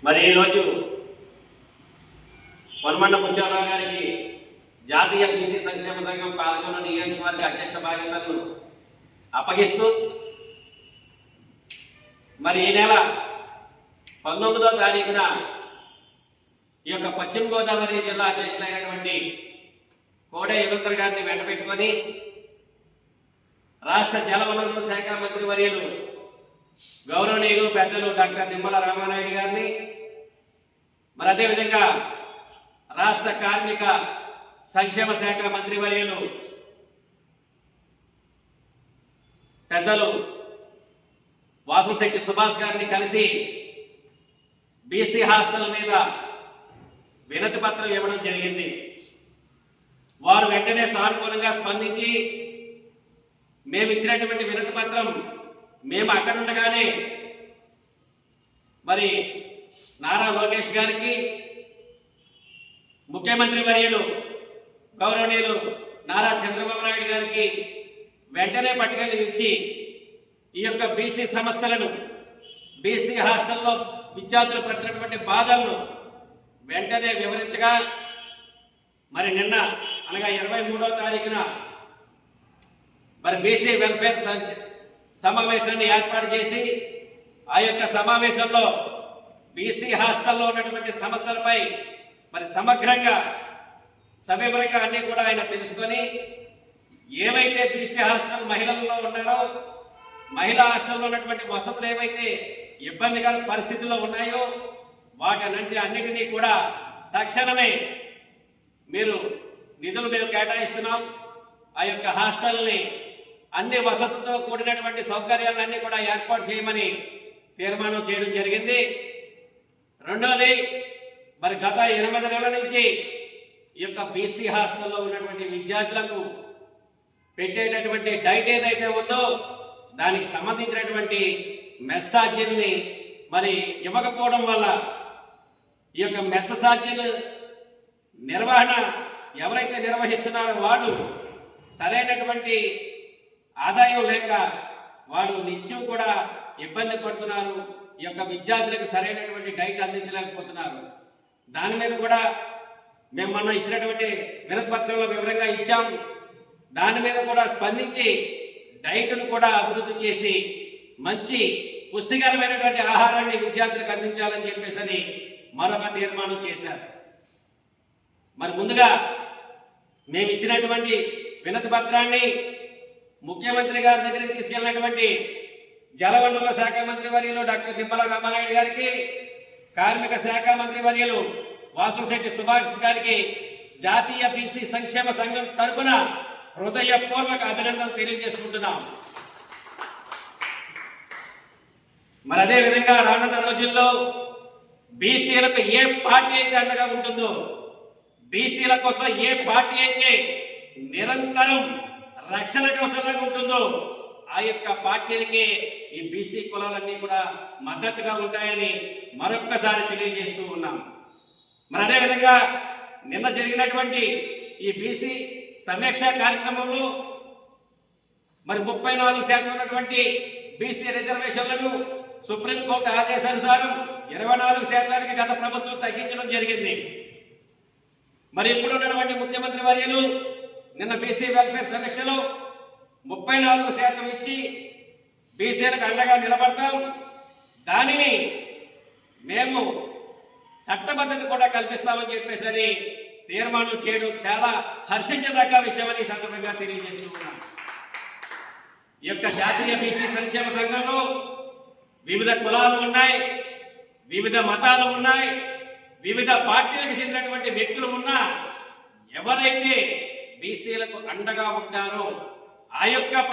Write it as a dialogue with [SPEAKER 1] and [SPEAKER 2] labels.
[SPEAKER 1] మరి ఈరోజు పొన్మండ ముత్యాలరావు గారికి జాతీయ బీసీ సంక్షేమ సంఘం పాల్గొన్న నియోజకవర్గ అధ్యక్ష బాధ్యతలను అప్పగిస్తూ మరి ఈ నెల 19వ తారీఖున ఈ యొక్క పశ్చిమ గోదావరి జిల్లా అధ్యక్షులైనటువంటి కోడే యుగంధర్ గారిని వెంట పెట్టుకొని రాష్ట్ర జలవనరుల శాఖ మంత్రి వర్యులు గౌరవనీయులు పెద్దలు డాక్టర్ నిమ్మల రామానాయుడు గారిని మరి అదేవిధంగా రాష్ట్ర కార్మిక సంక్షేమ శాఖ మంత్రి వర్యులు పెద్దలు వాసుశెట్టి సుభాష్ గారిని కలిసి బీసీ హాస్టల్ మీద వినతి పత్రం ఇవ్వడం జరిగింది. వారు వెంటనే సానుకూలంగా స్పందించి మేము ఇచ్చినటువంటి వినతి పత్రం మేము అక్కడ ఉండగానే మరి నారా లోకేష్ గారికి ముఖ్యమంత్రి వర్యులు గౌరవనీయులు నారా చంద్రబాబు నాయుడు గారికి వెంటనే పట్టుకెళ్ళి ఇచ్చి ఈ యొక్క బీసీ సమస్యలను బీసీ హాస్టల్లో విద్యార్థులు పడుతున్నటువంటి బాధలను వెంటనే వివరించగా మరి నిన్న అనగా 23వ తారీఖున మరి బీసీ వెల్ఫేర్ సమావేశాన్ని ఏర్పాటు చేసి ఆ యొక్క సమావేశంలో బీసీ హాస్టల్లో ఉన్నటువంటి సమస్యలపై మరి సమగ్రంగా సవివరంగా అన్నీ కూడా ఆయన తెలుసుకొని ఏవైతే బీసీ హాస్టల్ మహిళల్లో ఉన్నారో మహిళా హాస్టల్లో ఉన్నటువంటి వసతులు ఏవైతే ఇబ్బందికర పరిస్థితుల్లో ఉన్నాయో అన్నిటినీ కూడా తక్షణమే మీరు నిధులు మేము కేటాయిస్తున్నాం, ఆ యొక్క హాస్టల్ని అన్ని వసతులతో కూడినటువంటి సౌకర్యాలన్నీ కూడా ఏర్పాటు చేయమని తీర్మానం చేయడం జరిగింది. రెండవది మరి గత 8 నెలల నుంచి ఈ యొక్క బీసీ హాస్టల్లో ఉన్నటువంటి విద్యార్థులకు పెట్టేటటువంటి డైట్ ఏదైతే ఉందో దానికి సంబంధించినటువంటి మెస్ ఛార్జీలని మరి ఇవ్వకపోవడం వల్ల ఈ యొక్క మెస్ ఛార్జీలు నిర్వహణ ఎవరైతే నిర్వహిస్తున్నారో వాళ్ళు సరైనటువంటి ఆదాయం లేక వాళ్ళు నిత్యం కూడా ఇబ్బంది పడుతున్నారు. ఈ యొక్క విద్యార్థులకు సరైనటువంటి డైట్ అందించలేకపోతున్నారు. దాని మీద కూడా మేము మొన్న ఇచ్చినటువంటి వినతి పత్రంలో వివరంగా ఇచ్చాం. దాని మీద కూడా స్పందించి డైట్ను కూడా అభివృద్ధి చేసి మంచి పుష్టికరమైనటువంటి ఆహారాన్ని విద్యార్థులకు అందించాలని చెప్పేసి మరొక తీర్మానం చేశారు. మరి ముందుగా మేము ఇచ్చినటువంటి వినతి పత్రాన్ని ముఖ్యమంత్రి గారి దగ్గరికి తీసుకెళ్ళినటువంటి జలవనరుల శాఖ మంత్రి వర్యులు డాక్టర్ నిమ్మల రామానాయుడు గారికి, కార్మిక శాఖ మంత్రి వర్యులు వాసుశెట్టి సుభాష్ గారికి జాతీయ బీసీ సంక్షేమ సంఘం తరపున హృదయపూర్వక అభినందనలు తెలియజేసుకుంటున్నాం. మరి అదే విధంగా రానున్న రోజుల్లో బీసీలకు ఏ పార్టీ అయితే అండగా ఉంటుందో, బీసీల కోసం ఏ పార్టీ అయితే నిరంతరం రక్షణ కవచంగా ఉంటుందో ఆ యొక్క పార్టీలకి ఈ బీసీ కులాలన్నీ కూడా మద్దతుగా ఉంటాయని మరొక్కసారి తెలియజేస్తూ ఉన్నాం. మరి అదేవిధంగా నిన్న జరిగినటువంటి ఈ బీసీ సమీక్ష కార్యక్రమంలో మరి 34% ఉన్నటువంటి బీసీ రిజర్వేషన్లను సుప్రీంకోర్టు ఆదేశానుసారం 24%కి గత ప్రభుత్వం తగ్గించడం జరిగింది. మరి ఇప్పుడు ఉన్నటువంటి ముఖ్యమంత్రి వర్యులు నిన్న బీసీ వెల్ఫేర్ సమీక్షలో 34% ఇచ్చి బీసీలకు అండగా నిలబడతాం, దానిని మేము చట్టబద్ధత కూడా కల్పిస్తామని చెప్పేసి తీర్మానం చేయడం చాలా హర్షించదగ్గ విషయమని ఈ సందర్భంగా తెలియజేస్తూ ఉన్నాం. ఈ యొక్క జాతీయ బీసీ సంక్షేమ సంఘంలో వివిధ కులాలు ఉన్నాయి, వివిధ మతాలు ఉన్నాయి, వివిధ పార్టీలకు చెందినటువంటి వ్యక్తులు ఉన్నా ఎవరైతే బీసీలకు అండగా ఉంటారో ఆ యొక్క